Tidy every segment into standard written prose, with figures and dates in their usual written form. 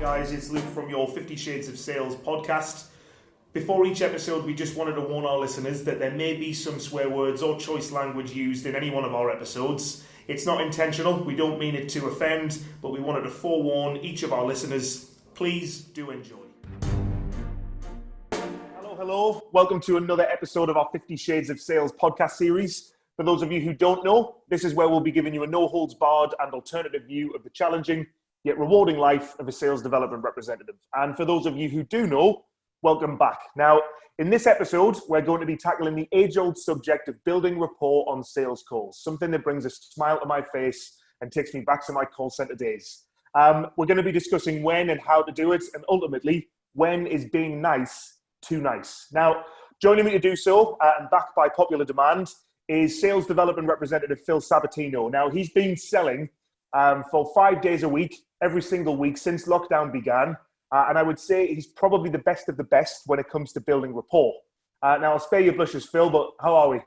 guys, it's Luke from your 50 Shades of Sales podcast. Before each episode, we just wanted to warn our listeners that there may be some swear words or choice language used in any one of our episodes. It's not intentional, we don't mean it to offend, but we wanted to forewarn each of our listeners. Please do enjoy. Hello. Welcome to another episode of our 50 Shades of Sales podcast series. For those of you who don't know, this is where we'll be giving you a no-holds-barred and alternative view of the challenging yet rewarding life of a sales development representative. And for those of you who do know, welcome back. Now, in this episode, we're going to be tackling the age-old subject of building rapport on sales calls, something that brings a smile to my face and takes me back to my call center days. We're going to be discussing when and how to do it, and ultimately, when is being nice too nice? Now, joining me to do so, and backed by popular demand, is sales development representative Phil Sabatino. Now, he's been selling for 5 days a week, every single week since lockdown began. And I would say he's probably the best of the best when it comes to building rapport. Now, I'll spare your blushes, Phil, but how are we?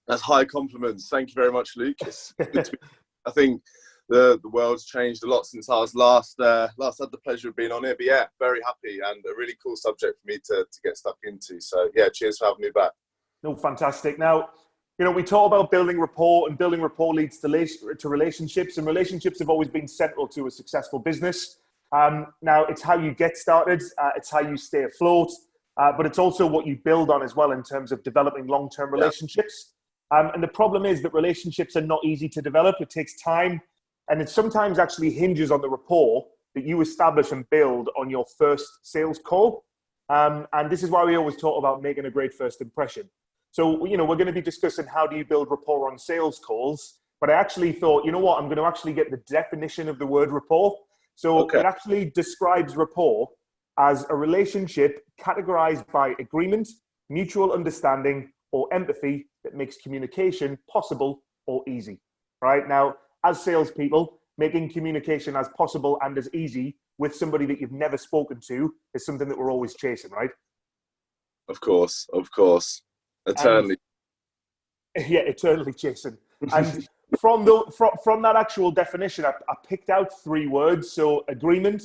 That's high compliments. Thank you very much, Luke. I think the world's changed a lot since I was last had the pleasure of being on it. But yeah, very happy and a really cool subject for me to get stuck into. So yeah, cheers for having me back. No, fantastic. Now, you know, we talk about building rapport, and building rapport leads to relationships, and relationships have always been central to a successful business. Now, it's how you get started, it's how you stay afloat, but it's also what you build on as well in terms of developing long-term relationships. And the problem is that relationships are not easy to develop. It takes time, and it sometimes actually hinges on the rapport that you establish and build on your first sales call. And this is why we always talk about making a great first impression. So, you know, we're going to be discussing how do you build rapport on sales calls, but I actually thought, you know what, I'm going to actually get the definition of the word rapport. So It actually describes rapport as a relationship categorized by agreement, mutual understanding, or empathy that makes communication possible or easy. Right? Now, as salespeople, making communication as possible and as easy with somebody that you've never spoken to is something that we're always chasing, right? Of course. Eternally. Eternally chasing. And from that actual definition, I picked out 3 words. So agreement,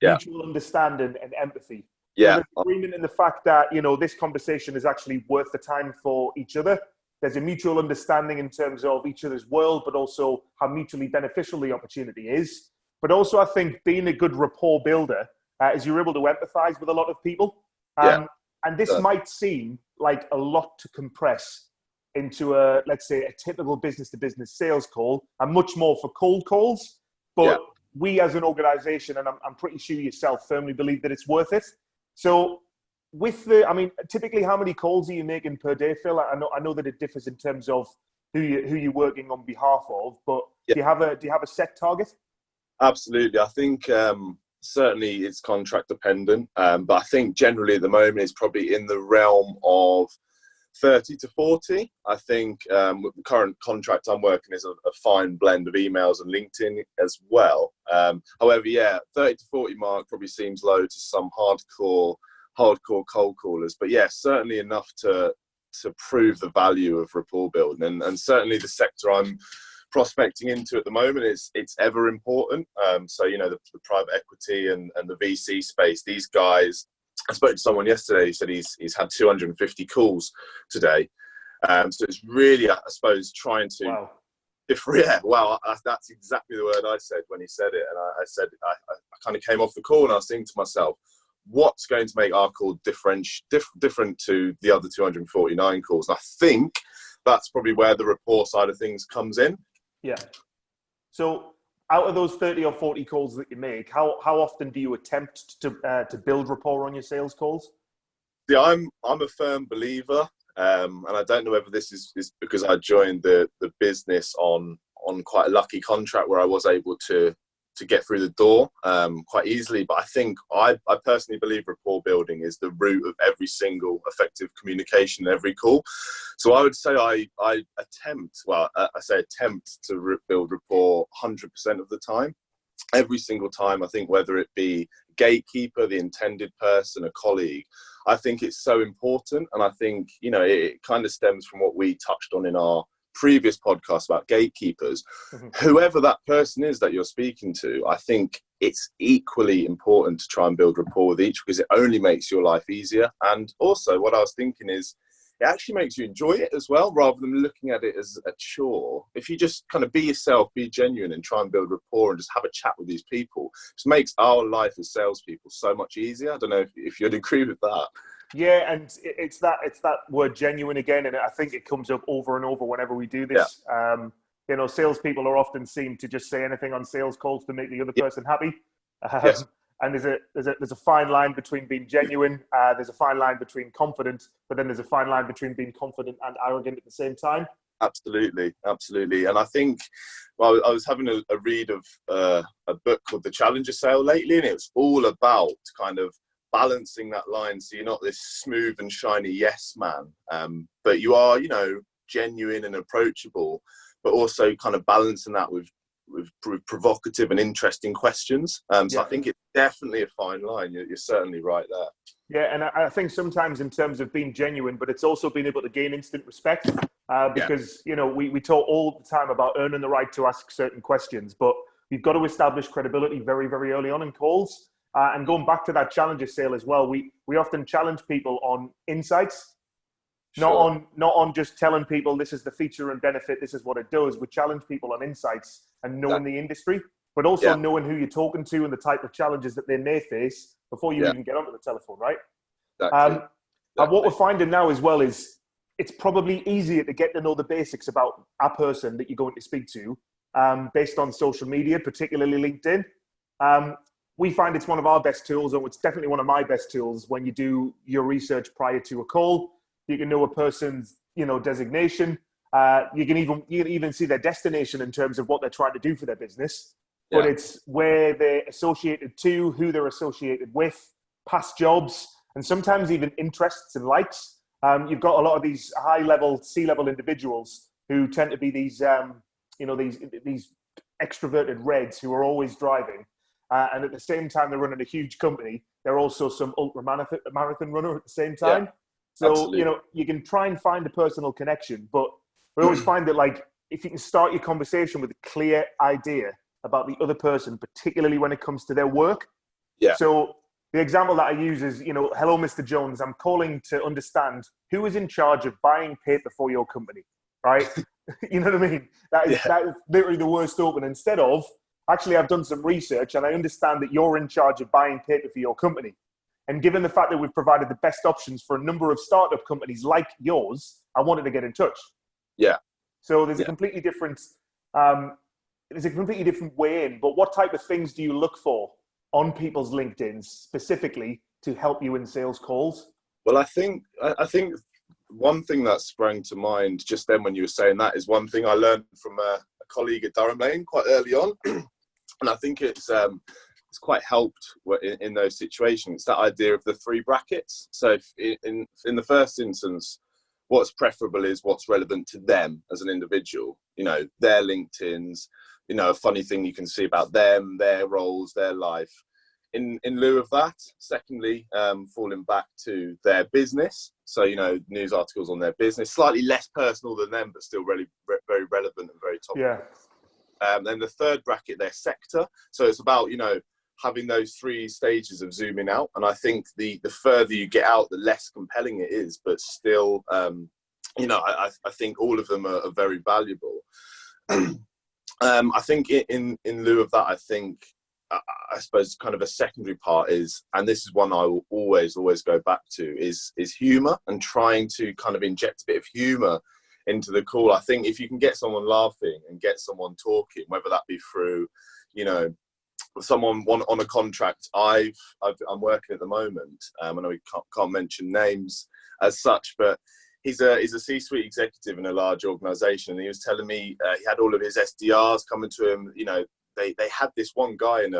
mutual understanding, and empathy. Yeah. So there's agreement in the fact that, you know, this conversation is actually worth the time for each other. There's a mutual understanding in terms of each other's world, but also how mutually beneficial the opportunity is. But also, I think being a good rapport builder is you're able to empathize with a lot of people. And this might seem like a lot to compress into let's say a typical business-to-business sales call, and much more for cold calls. But we as an organization, and I'm pretty sure yourself, firmly believe that it's worth it. So typically how many calls are you making per day, Phil? I know that it differs in terms of who you're working on behalf of, but do you have a set target? Absolutely. I think certainly it's contract dependent, but I think generally at the moment it's probably in the realm of 30 to 40. I think with the current contract I'm working is a fine blend of emails and LinkedIn as well. However, 30 to 40 mark probably seems low to some hardcore cold callers, but certainly enough to prove the value of rapport building, and certainly the sector I'm prospecting into at the moment it's ever important. So you know, the private equity and the VC space, these guys, I spoke to someone yesterday. He said he's had 250 calls today. So it's really, I suppose, trying to. Wow. That's exactly the word I said when he said it. And I said, I kind of came off the call and I was thinking to myself, what's going to make our call different to the other 249 calls? And I think that's probably where the rapport side of things comes in. Yeah. So out of those 30 or 40 calls that you make, how often do you attempt to build rapport on your sales calls? Yeah, I'm a firm believer, and I don't know whether this is because I joined the business on quite a lucky contract where I was able to get through the door quite easily. But I think I personally believe rapport building is the root of every single effective communication in every call. So I would say I attempt to build rapport 100% of the time. Every single time, I think, whether it be gatekeeper, the intended person, a colleague, I think it's so important. And I think, you know, it kind of stems from what we touched on in our previous podcast about gatekeepers. Mm-hmm. Whoever that person is that you're speaking to, I think it's equally important to try and build rapport with each, because it only makes your life easier. And also what I was thinking is, it actually makes you enjoy it as well, rather than looking at it as a chore. If you just kind of be yourself, be genuine, and try and build rapport and just have a chat with these people, it just makes our life as salespeople so much easier. I don't know if you'd agree with that. Yeah, and it's that word genuine again, and I think it comes up over and over whenever we do this. Yeah. You know, salespeople are often seen to just say anything on sales calls to make the other person happy. Yes. And there's a fine line between being genuine. There's a fine line between confident, but then there's a fine line between being confident and arrogant at the same time. Absolutely. And I think, well, I was having a read of a book called The Challenger Sale lately, and it was all about kind of balancing that line. So you're not this smooth and shiny yes man, but you are, you know, genuine and approachable, but also kind of balancing that with provocative and interesting questions. So I think it's definitely a fine line. You're certainly right there. Yeah, and I think sometimes in terms of being genuine, but it's also being able to gain instant respect, because, you know, we talk all the time about earning the right to ask certain questions, but we've got to establish credibility very, very early on in calls. And going back to that challenger sale as well, we often challenge people on insights. Sure. Not on just telling people this is the feature and benefit, this is what it does. We challenge people on insights and knowing the industry, but also knowing who you're talking to and the type of challenges that they may face before you even get onto the telephone, right? Exactly. And what we're finding now as well is it's probably easier to get to know the basics about a person that you're going to speak to based on social media, particularly LinkedIn. We find it's one of our best tools, or it's definitely one of my best tools when you do your research prior to a call. You can know a person's, you know, designation. You can even see their destination in terms of what they're trying to do for their business. But it's where they're associated to, who they're associated with, past jobs, and sometimes even interests and likes. You've got a lot of these high-level, C-level individuals who tend to be these, these extroverted reds who are always driving. And at the same time, they're running a huge company. They're also some ultra marathon runner at the same time. So, absolutely. you know, you can try and find a personal connection, but we always find that, like, if you can start your conversation with a clear idea about the other person, particularly when it comes to their work. So the example that I use is, you know, hello, Mr. Jones, I'm calling to understand who is in charge of buying paper for your company, right? You know what I mean? That is literally the worst open. Instead of, actually, I've done some research and I understand that you're in charge of buying paper for your company. And given the fact that we've provided the best options for a number of startup companies like yours, I wanted to get in touch. So there's a completely different, way in. But what type of things do you look for on people's LinkedIns specifically to help you in sales calls? Well, I think one thing that sprang to mind just then when you were saying that is one thing I learned from a colleague at Disarmament quite early on, and I think it's quite helped in those situations. It's that idea of the 3 brackets. So if in the first instance, what's preferable is what's relevant to them as an individual, you know, their LinkedIn's, you know, a funny thing you can see about them, their roles, their life. In lieu of that, secondly, falling back to their business. So, you know, news articles on their business, slightly less personal than them, but still really very relevant and very topical. Then the third bracket, their sector. So it's about, you know, having those 3 stages of zooming out. And I think the further you get out, the less compelling it is, but still, you know, I think all of them are very valuable. I think in lieu of that, I think, I suppose kind of a secondary part is, and this is one I will always go back to, is humour, and trying to kind of inject a bit of humour into the call. I think if you can get someone laughing and get someone talking, whether that be through, you know, someone on a contract I'm working at the moment. I know we can't mention names as such, but he's a C-suite executive in a large organisation, and he was telling me he had all of his SDRs coming to him. You know, they had this one guy and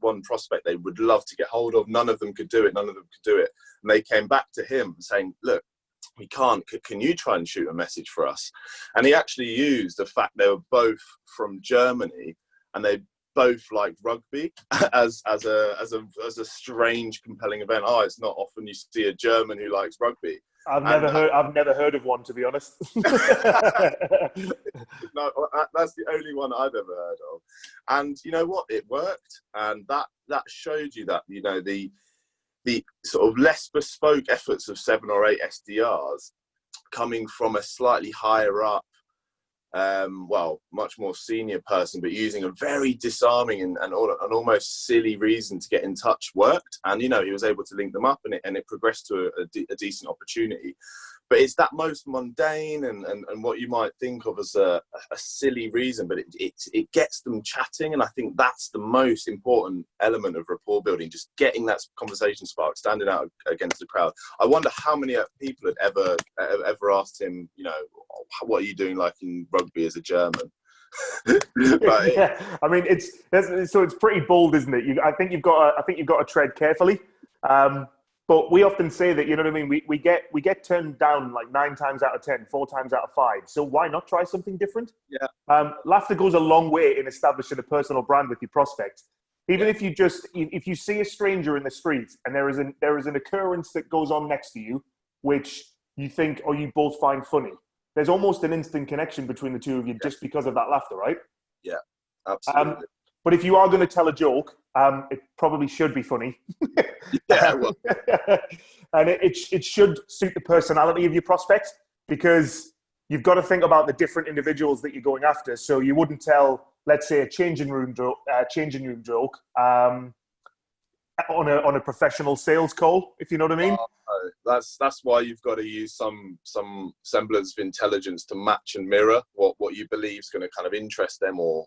one prospect they would love to get hold of. None of them could do it. And they came back to him saying, look, we can't. Can you try and shoot a message for us? And he actually used the fact they were both from Germany and they both liked rugby as a strange, compelling event. Oh, it's not often you see a German who likes rugby. I've never heard of one, to be honest. No, that's the only one I've ever heard of. And you know what? It worked, and that showed you that, you know, the sort of less bespoke efforts of 7 or 8 SDRs coming from a slightly higher up, much more senior person, but using a very disarming and an almost silly reason to get in touch worked. And, you know, he was able to link them up, and it progressed to a decent opportunity. But it's that most mundane and what you might think of as a silly reason, but it gets them chatting. And I think that's the most important element of rapport building, just getting that conversation spark, standing out against the crowd. I wonder how many people had ever asked him, you know, what are you doing like in rugby as a German? Yeah, I mean, it's pretty bold, isn't it? I think you've got to tread carefully. But we often say that, you know what I mean? We get turned down like 9 times out of 10, 4 times out of 5. So why not try something different? Yeah. Laughter goes a long way in establishing a personal brand with your prospect. Even if you see a stranger in the street and there is an occurrence that goes on next to you, which you think or you both find funny, there's almost an instant connection between the two of you just because of that laughter, right? Yeah, absolutely. But if you are going to tell a joke, it probably should be funny. Yeah, well. And it should suit the personality of your prospect, because you've got to think about the different individuals that you're going after. So you wouldn't tell, let's say, a changing room joke on a professional sales call, if you know what I mean. That's why you've got to use some semblance of intelligence to match and mirror what you believe is going to kind of interest them or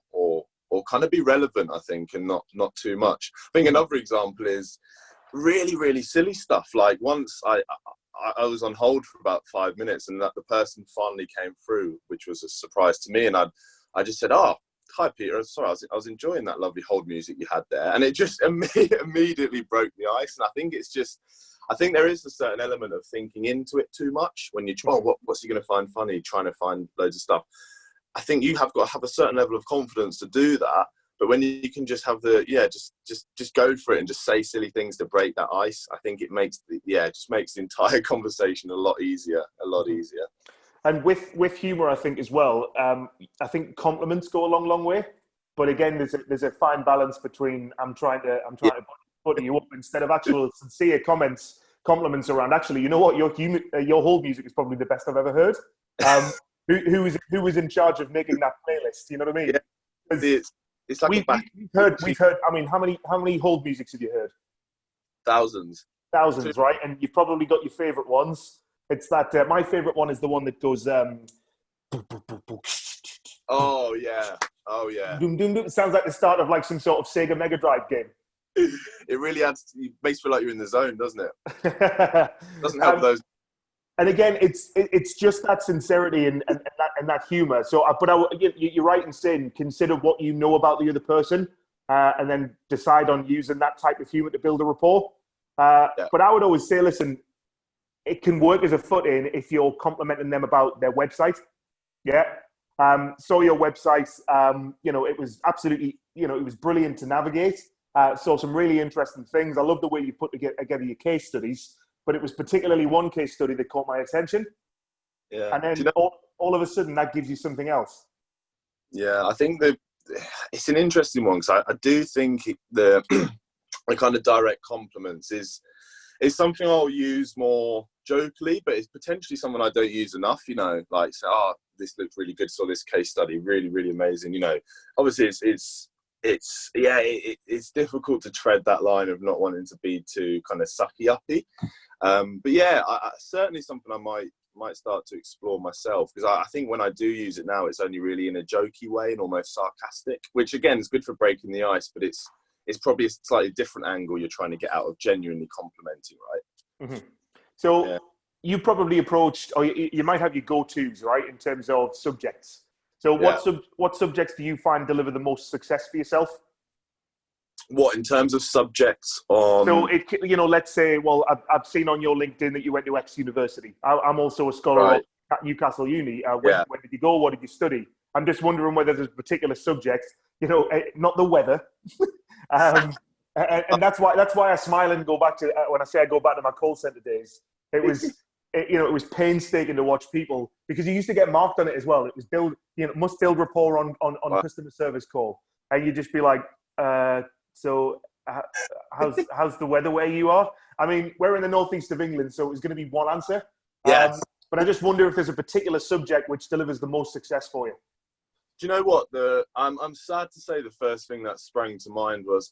kind of be relevant, I think, and not too much. I think another example is really, really silly stuff. Like once I was on hold for about 5 minutes, and that the person finally came through, which was a surprise to me. And I just said, "Oh, hi, Peter. Sorry, I was enjoying that lovely hold music you had there." And it just immediately broke the ice. And I think there is a certain element of thinking into it too much when you try, what's he going to find funny, trying to find loads of stuff. I think you have got to have a certain level of confidence to do that. But when you can just have just go for it and just say silly things to break that ice, I think it makes just makes the entire conversation a lot easier. And with humour, I think as well, I think compliments go a long way. But again, there's a fine balance between I'm trying to butter you up instead of actual sincere compliments around. Actually, you know what? Your hold music is probably the best I've ever heard. Who was in charge of making that playlist? You know what I mean? Yeah, it's like we've heard. I mean, how many hold musics have you heard? Thousands, right? And you've probably got your favourite ones. It's that my favourite one is the one that goes. Oh yeah. Doom, doom, doom. It sounds like the start of like some sort of Sega Mega Drive game. It really adds. It makes you feel like you're in the zone, doesn't it? Doesn't help those. And again, it's just that sincerity and that humour. So, you're right in saying consider what you know about the other person, and then decide on using that type of humour to build a rapport. But I would always say, listen, it can work as a foot in if you're complimenting them about their website. Yeah. Saw your website. It was absolutely, it was brilliant to navigate. Saw some really interesting things. I love the way you put together your case studies. But it was particularly one case study that caught my attention. Yeah. And then all of a sudden that gives you something else. Yeah, I think it's an interesting one, because I do think the kind of direct compliments is something I'll use more jokingly, but it's potentially someone I don't use enough, like say, "Oh, this looks really good. Saw this case study, really, really amazing." Obviously it's difficult to tread that line of not wanting to be too kind of sucky-uppy. But yeah, I certainly something I might start to explore myself, because I think when I do use it now, it's only really in a jokey way and almost sarcastic, which again is good for breaking the ice, but it's probably a slightly different angle you're trying to get out of genuinely complimenting, right? Mm-hmm. So you probably approached, or you might have your go-tos, right, in terms of subjects. So what subjects do you find deliver the most success for yourself? What, in terms of subjects on? So let's say, well, I've seen on your LinkedIn that you went to X university. I'm also a scholar at Newcastle Uni. When did you go? What did you study? I'm just wondering whether there's a particular subject, not the weather. And that's why I smile and go back to when I say I go back to my call center days. It was it was painstaking to watch people, because you used to get marked on it as well. It was must build rapport on customer service call, and you'd just be like, so how's the weather where you are? I mean, we're in the northeast of England, so it was going to be one answer. Yes. But I just wonder if there's a particular subject which delivers the most success for you. Do you know what? I'm sad to say the first thing that sprang to mind was,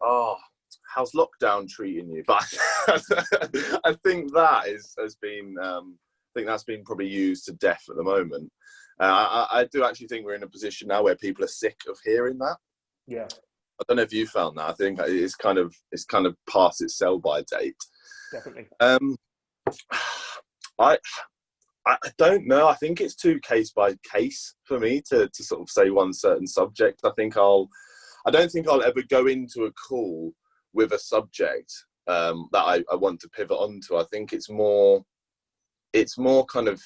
how's lockdown treating you? But I think has been that's been probably used to death at the moment. I do actually think we're in a position now where people are sick of hearing that. Yeah. I don't know if you found that. I think it's kind of past its sell by date. Definitely. I don't know. I think it's too case by case for me to sort of say one certain subject. I don't think I'll ever go into a call with a subject that I want to pivot onto. I think it's more kind of,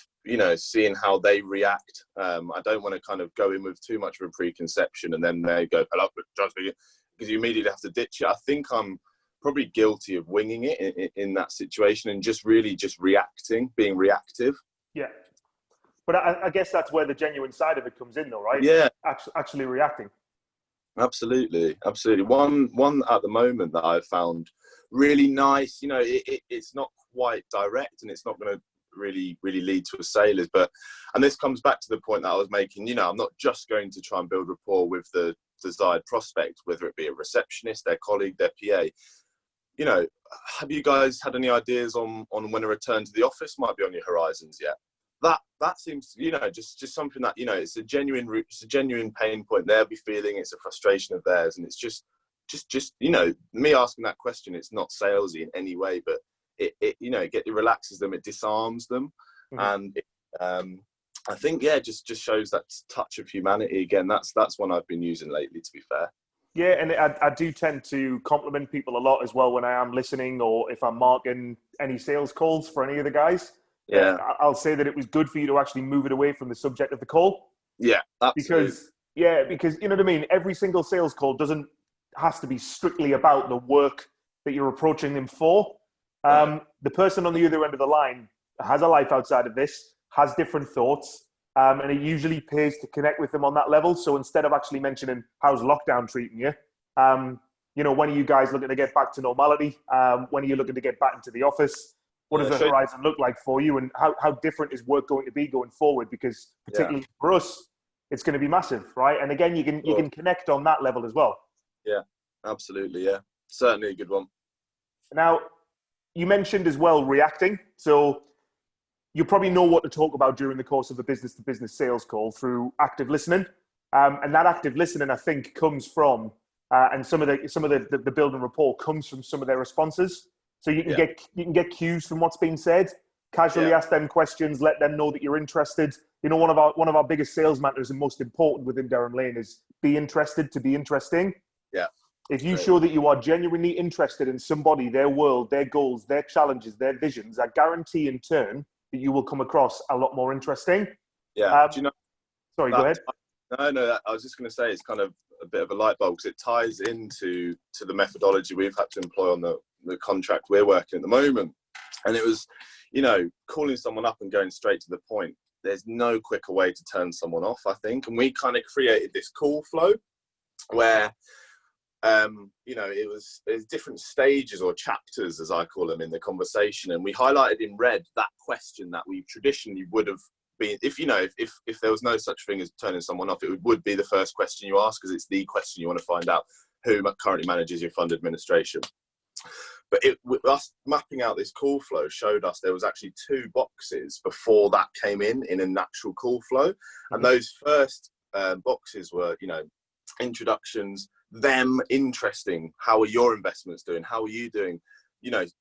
seeing how they react. I don't want to kind of go in with too much of a preconception and then they go, hello, because you immediately have to ditch it. I think I'm probably guilty of winging it in that situation and just reacting, being reactive. Yeah. But I guess that's where the genuine side of it comes in though, right? Yeah. Actually reacting. Absolutely. One at the moment that I've found really nice, it's not quite direct and it's not going to really lead to a sale, and this comes back to the point that I was making, I'm not just going to try and build rapport with the desired prospect, whether it be a receptionist, their colleague, their PA. Have you guys had any ideas on when a return to the office might be on your horizons yet? That seems to, just something that, it's a genuine pain point they'll be feeling. It's a frustration of theirs, and it's just me asking that question. It's not salesy in any way, but it relaxes them, it disarms them, and I think just shows that touch of humanity again. That's one I've been using lately, to be fair. Yeah, and I do tend to compliment people a lot as well when I am listening, or if I'm marking any sales calls for any of the guys. Yeah, I'll say that it was good for you to actually move it away from the subject of the call. Yeah, absolutely. Because you know what I mean? Every single sales call has to be strictly about the work that you're approaching them for. The person on the other end of the line has a life outside of this, has different thoughts, and it usually pays to connect with them on that level. So instead of actually mentioning how's lockdown treating you, when are you guys looking to get back to normality? When are you looking to get back into the office? What does the horizon look like for you? And how different is work going to be going forward? Because particularly for us, it's going to be massive, right? And again, you can connect on that level as well. Yeah, absolutely. Yeah, certainly a good one. Now, you mentioned as well reacting. So you probably know what to talk about during the course of a business-to-business sales call through active listening. And that active listening, I think, comes from, and some of the building rapport comes from some of their responses. So you can get cues from what's being said. Casually ask them questions, let them know that you're interested. One of our biggest sales matters and most important within Darren Lane is be interested to be interesting. Yeah. If you show that you are genuinely interested in somebody, their world, their goals, their challenges, their visions, I guarantee in turn that you will come across a lot more interesting. Yeah. Sorry, go ahead. No, I was just going to say it's kind of a bit of a light bulb because it ties into the methodology we've had to employ on the contract we're working at the moment. And it was, calling someone up and going straight to the point. There's no quicker way to turn someone off, I think. And we kind of created this call flow where, there's different stages or chapters, as I call them, in the conversation. And we highlighted in red that question that we traditionally would have been, if there was no such thing as turning someone off, it would be the first question you ask, because it's the question you want to find out who currently manages your fund administration. But us mapping out this call flow showed us there was actually 2 boxes before that came in a natural call flow. And those first boxes were, introductions, them interesting. How are your investments doing? How are you doing?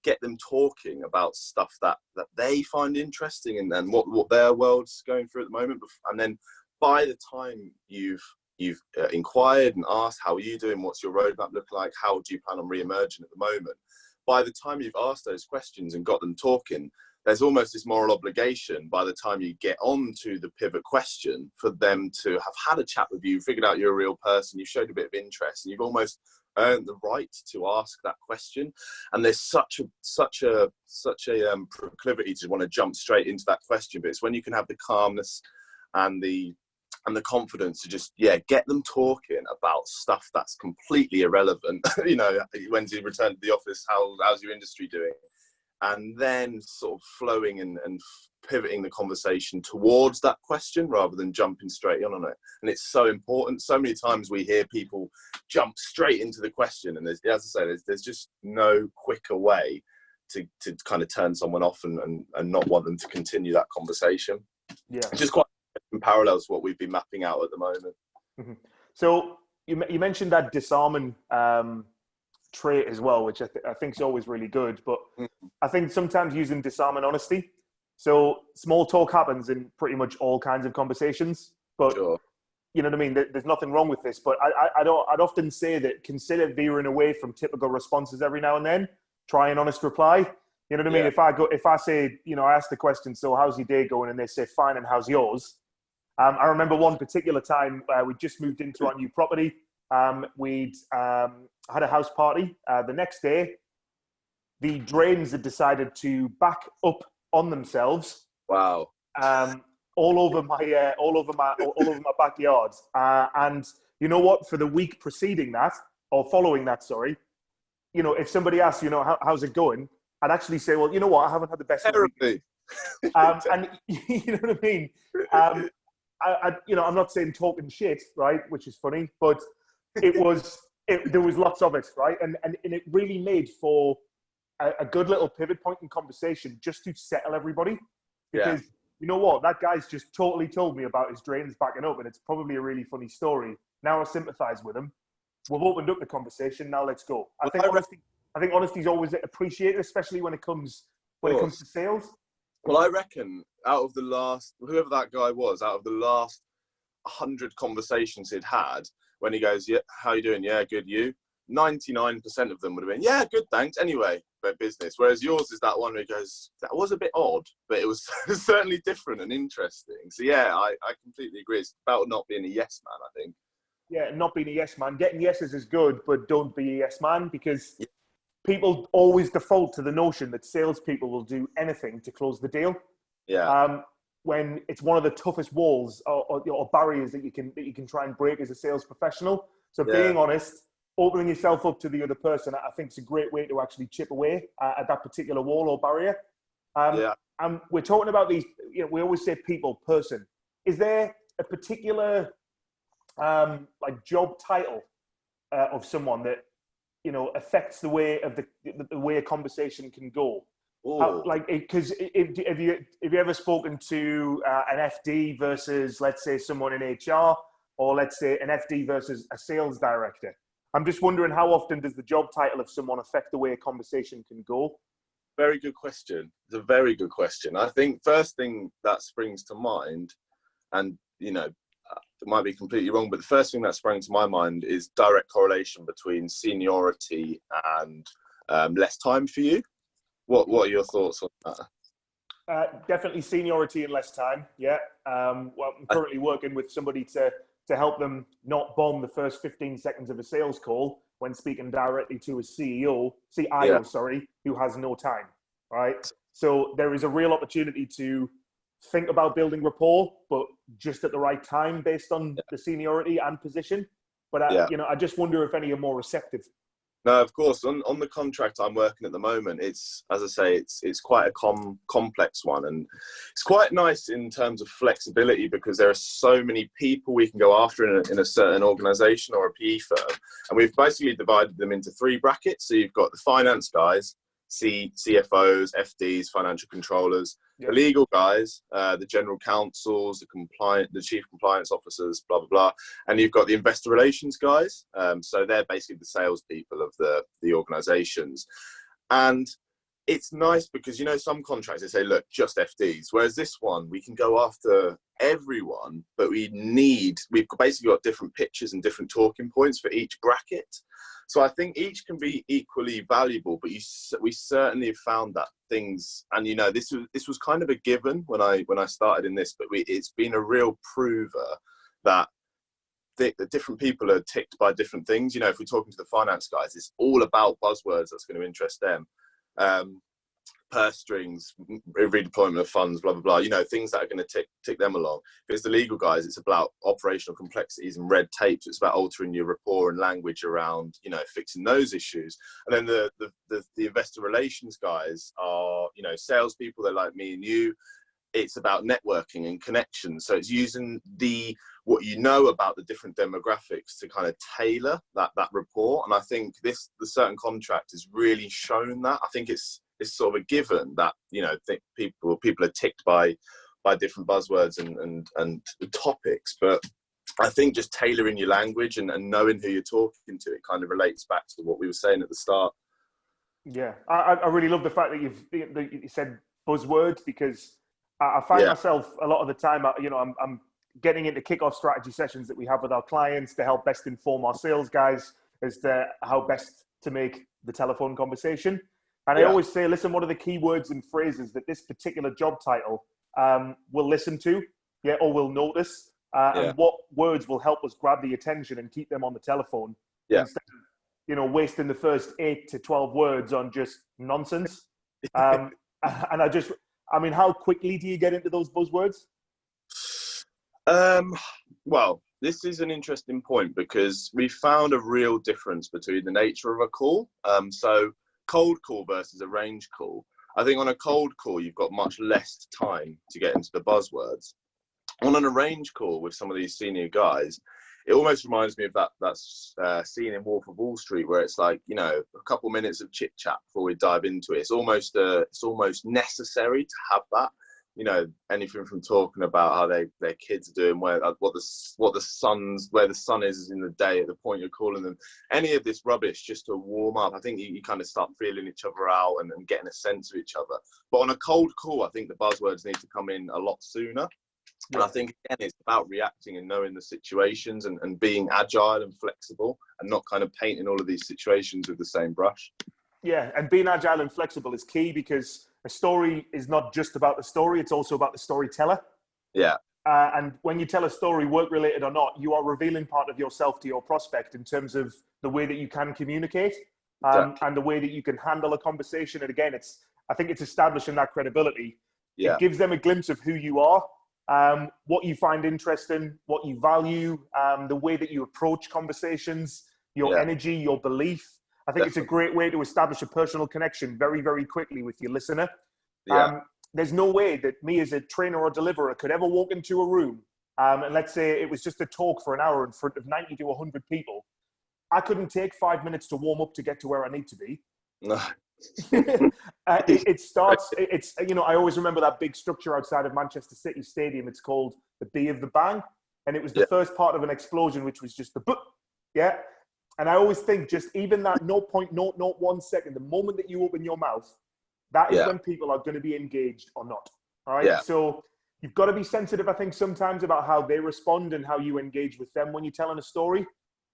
Get them talking about stuff that they find interesting and what their world's going through at the moment. And then by the time you've inquired and asked, how are you doing? What's your roadmap look like? How do you plan on re-emerging at the moment? By the time you've asked those questions and got them talking, there's almost this moral obligation by the time you get on to the pivot question for them to have had a chat with you, figured out you're a real person, you showed a bit of interest, and you've almost earned the right to ask that question. And there's such a proclivity to want to jump straight into that question, but it's when you can have the calmness and the confidence to just get them talking about stuff that's completely irrelevant. You know, when's you return to the office, how's your industry doing, and then sort of flowing and pivoting the conversation towards that question rather than jumping straight on it. And it's so important. So many times we hear people jump straight into the question, and as I say, there's just no quicker way to kind of turn someone off and not want them to continue that conversation. Yeah, it's just quite in parallels what we've been mapping out at the moment. Mm-hmm. So you mentioned that disarming trait as well, which I think is always really good. But I think sometimes using disarming honesty. So small talk happens in pretty much all kinds of conversations. But Sure. you know what I mean? There's nothing wrong with this. But I'd often say that consider veering away from typical responses every now and then. Try an honest reply. You know what I mean? If I say, you know, I ask the question, so how's your day going? And they say, fine, and how's yours? I remember one particular time we just moved into our new property. We'd had a house party. The next day, the drains had decided to back up on themselves. Wow. All over my backyard. And you know what? For the week preceding that, or following that, sorry, you know, if somebody asks, you know, how's it going? I'd actually say, well, you know what? I haven't had the best Therapy. and you know what I mean? You know, I'm not saying talking shit, right? Which is funny, but there was lots of it, right? And it really made for a good little pivot point in conversation just to settle everybody. Because you know what? That guy's just totally told me about his drains backing up, and it's probably a really funny story. Now I sympathize with him. We've opened up the conversation. Now let's go. I think honesty is always appreciated, especially when it comes to sales. Well, I reckon whoever that guy was, out of the last 100 conversations he'd had, when he goes, yeah, how you doing? Yeah, good, you? 99% of them would have been, yeah, good, thanks. Anyway, about business. Whereas yours is that one where he goes, that was a bit odd, but it was certainly different and interesting. So yeah, I completely agree. It's about not being a yes man, I think. Yeah, not being a yes man. Getting yeses is good, but don't be a yes man, because people always default to the notion that salespeople will do anything to close the deal. Yeah. When it's one of the toughest walls or barriers that you can try and break as a sales professional. So being honest, opening yourself up to the other person, I think is a great way to actually chip away at that particular wall or barrier. And we're talking about these, you know, we always say people, person. Is there a particular like job title of someone that, you know, affects the way of the way a conversation can go? Like, because have you ever spoken to an FD versus, let's say, someone in HR, or let's say an FD versus a sales director? I'm just wondering, how often does the job title of someone affect the way a conversation can go? Very good question. It's a very good question. I think first thing that springs to mind, and, you know, it might be completely wrong, but the first thing that sprang to my mind is direct correlation between seniority and less time for you. What are your thoughts on that? Definitely seniority and less time. Yeah. Well, I'm currently working with somebody to help them not bomb the first 15 seconds of a sales call when speaking directly to a CIO, who has no time. Right. So there is a real opportunity to think about building rapport, but just at the right time based on the seniority and position. But you know, I just wonder if any are more receptive. No, of course. On the contract I'm working at the moment, it's, as I say, it's quite a complex one, and it's quite nice in terms of flexibility because there are so many people we can go after in a certain organisation or a PE firm, and we've basically divided them into 3 brackets. So you've got the finance guys, CFOs, FDs, financial controllers, the legal guys, the general counsels, the chief compliance officers, blah, blah, blah. And you've got the investor relations guys. So they're basically the salespeople of the organizations. And it's nice because, you know, some contracts, they say, look, just FDs. Whereas this one, we can go after everyone, but we've basically got different pitches and different talking points for each bracket. So I think each can be equally valuable, but we certainly have found that things, and, you know, this was kind of a given when I started in this, but it's been a real prover that the different people are ticked by different things. You know, if we're talking to the finance guys, it's all about buzzwords that's going to interest them. Purse strings, redeployment of funds, blah, blah, blah, you know, things that are going to tick them along. If it's the legal guys, it's about operational complexities and red tape. So it's about altering your rapport and language around, you know, fixing those issues. And then the investor relations guys are, you know, salespeople. They're like me and you. It's about networking and connections. So it's using what you know about the different demographics to kind of tailor that report. And I think the certain contract has really shown that. I think it's sort of a given that, you know, people are ticked by different buzzwords and topics. But I think just tailoring your language and knowing who you're talking to, it kind of relates back to what we were saying at the start. Yeah, I really love the fact that you said buzzwords, because I find myself a lot of the time, you know, I'm getting into kickoff strategy sessions that we have with our clients to help best inform our sales guys as to how best to make the telephone conversation. And I always say, listen, what are the key words and phrases that this particular job title will listen to, or will notice, and what words will help us grab the attention and keep them on the telephone, instead of, you know, wasting the first 8 to 12 words on just nonsense. And I mean, how quickly do you get into those buzzwords? Well, this is an interesting point, because we found a real difference between the nature of a call. So cold call versus a range call. I think on a cold call, you've got much less time to get into the buzzwords. On an arrange call with some of these senior guys, it almost reminds me of that scene in Wolf of Wall Street, where it's like, you know, a couple minutes of chit chat before we dive into it. It's almost necessary to have that. You know, anything from talking about how their kids are doing, where the sun is in the day at the point you're calling them, any of this rubbish, just to warm up. I think you kind of start feeling each other out and getting a sense of each other. But on a cold call, I think the buzzwords need to come in a lot sooner. And I think, again, it's about reacting and knowing the situations and being agile and flexible, and not kind of painting all of these situations with the same brush. Yeah, and being agile and flexible is key, because a story is not just about the story, it's also about the storyteller. Yeah. And when you tell a story, work-related or not, you are revealing part of yourself to your prospect in terms of the way that you can communicate, and the way that you can handle a conversation. And again, I think it's establishing that credibility. Yeah. It gives them a glimpse of who you are, what you find interesting, what you value, the way that you approach conversations, your energy, your belief. I think it's a great way to establish a personal connection very, very quickly with your listener. There's no way that me as a trainer or deliverer could ever walk into a room, and let's say it was just a talk for an hour in front of 90 to 100 people. I couldn't take 5 minutes to warm up to get to where I need to be. No. It starts, you know, I always remember that big structure outside of Manchester City Stadium. It's called the B of the Bang. And it was the first part of an explosion, which was just the boop. Yeah. And I always think just even that 0.001 second, the moment that you open your mouth, that is when people are going to be engaged or not. All right. So you've got to be sensitive, I think, sometimes about how they respond and how you engage with them when you're telling a story.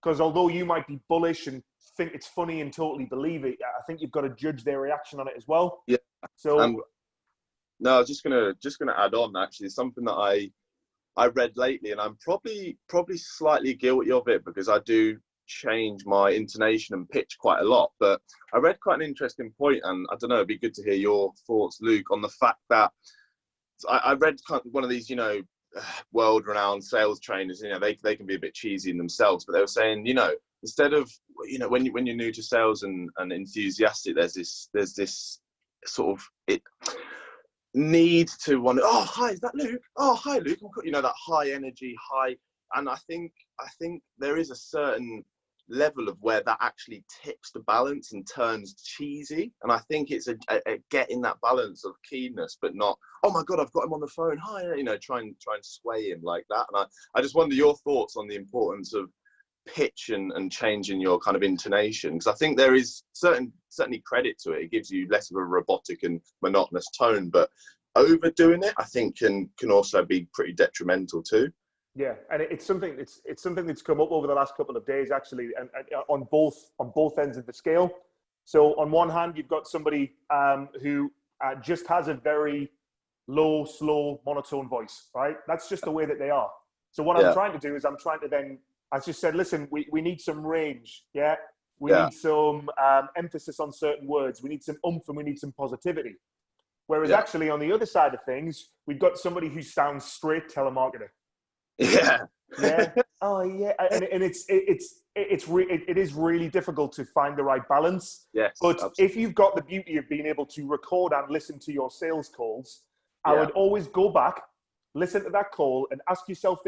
Because although you might be bullish and think it's funny and totally believe it, I think you've got to judge their reaction on it as well. Yeah. So no, I was just gonna add on, actually, something that I read lately, and I'm probably slightly guilty of it, because I do change my intonation and pitch quite a lot. But I read quite an interesting point, and I don't know, it'd be good to hear your thoughts, Luke, on the fact that I read kind of one of these, you know, world-renowned sales trainers. You know, they can be a bit cheesy in themselves, but they were saying, you know, instead of, you know, when you're new to sales and enthusiastic, there's this sort of need to want to, oh, hi, is that Luke? Oh, hi, Luke. You know, that high energy, high. And I think there is a certain level of where that actually tips the balance and turns cheesy. And I think it's a getting that balance of keenness, but not, oh my God, I've got him on the phone. Hi, you know, try and sway him like that. And I just wonder your thoughts on the importance of pitch and changing your kind of intonation, because I think there is certainly credit to it. It gives you less of a robotic and monotonous tone, but overdoing it, I think, can also be pretty detrimental too. Yeah, and it's something that's come up over the last couple of days, actually, and on both ends of the scale. So on one hand, you've got somebody who just has a very low, slow, monotone voice, right? That's just the way that they are. So what I'm trying to do is I'm trying to then, I just said, listen, we need some range, yeah? We need some emphasis on certain words. We need some oomph and we need some positivity. Whereas actually on the other side of things, we've got somebody who sounds straight telemarketer. Yeah. Yeah. Oh, yeah. And it is really difficult to find the right balance. Yes. But Absolutely. if you've got the beauty of being able to record and listen to your sales calls, I would always go back, listen to that call, and ask yourself